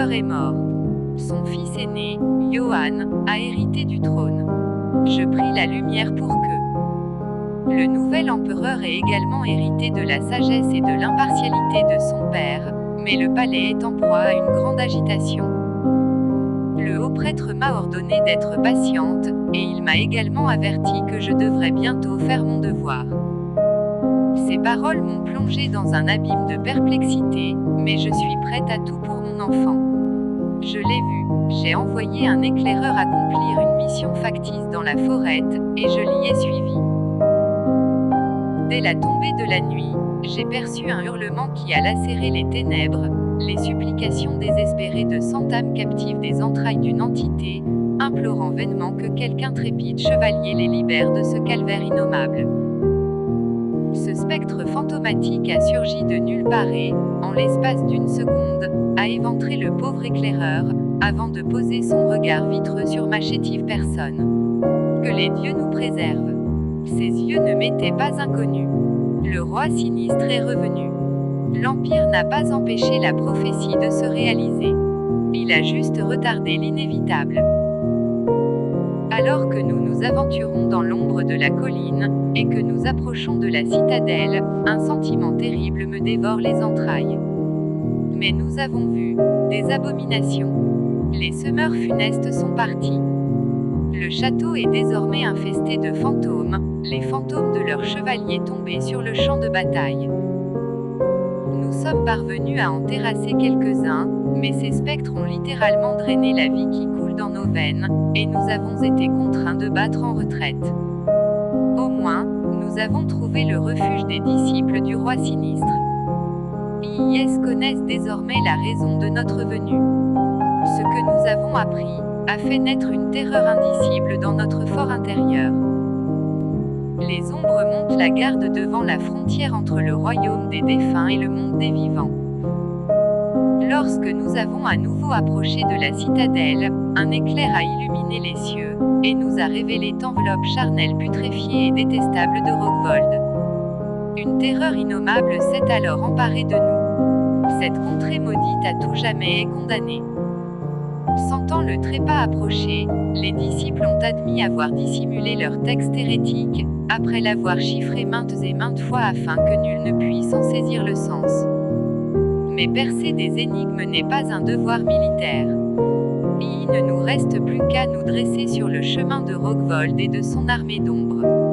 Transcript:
l'empereur est mort. Son fils aîné, Johann, a hérité du trône. Je prie la lumière pour que le nouvel empereur ait également hérité de la sagesse et de l'impartialité de son père, mais le palais est en proie à une grande agitation. Le haut prêtre m'a ordonné d'être patiente, et il m'a également averti que je devrais bientôt faire mon devoir. Ces paroles m'ont plongé dans un abîme de perplexité, mais je suis prête à tout pour mon enfant. Je l'ai vu, j'ai envoyé un éclaireur accomplir une mission factice dans la forêt, et je l'y ai suivi. Dès la tombée de la nuit, j'ai perçu un hurlement qui a lacéré les ténèbres, les supplications désespérées de 100 âmes captives des entrailles d'une entité, implorant vainement que quelqu'un trépide chevalier les libère de ce calvaire innommable. Ce spectre fantomatique a surgi de nulle part et, en l'espace d'une seconde, a éventré le pauvre éclaireur, avant de poser son regard vitreux sur ma chétive personne. Que les dieux nous préservent. Ses yeux ne m'étaient pas inconnus. Le roi sinistre est revenu. L'Empire n'a pas empêché la prophétie de se réaliser. Il a juste retardé l'inévitable. Alors que nous nous aventurons dans l'ombre de la colline, et que nous approchons de la citadelle, un sentiment terrible me dévore les entrailles. Mais nous avons vu des abominations. Les semeurs funestes sont partis. Le château est désormais infesté de fantômes, les fantômes de leurs chevaliers tombés sur le champ de bataille. Nous sommes parvenus à en terrasser quelques-uns, mais ces spectres ont littéralement drainé la vie qui coule dans nos veines, et nous avons été contraints de battre en retraite. Au moins, nous avons trouvé le refuge des disciples du roi sinistre. Ils connaissent désormais la raison de notre venue. Ce que nous avons appris a fait naître une terreur indicible dans notre fort intérieur. Les ombres montent la garde devant la frontière entre le royaume des défunts et le monde des vivants. Lorsque nous avons à nouveau approché de la citadelle, un éclair a illuminé les cieux, et nous a révélé l'enveloppe charnelle putréfiée et détestable de Rockvold. Une terreur innommable s'est alors emparée de nous. Cette contrée maudite à tout jamais est condamnée. Sentant le trépas approcher, les disciples ont admis avoir dissimulé leur texte hérétique, après l'avoir chiffré maintes et maintes fois afin que nul ne puisse en saisir le sens. Mais percer des énigmes n'est pas un devoir militaire. Il ne nous reste plus qu'à nous dresser sur le chemin de Rockvold et de son armée d'ombre.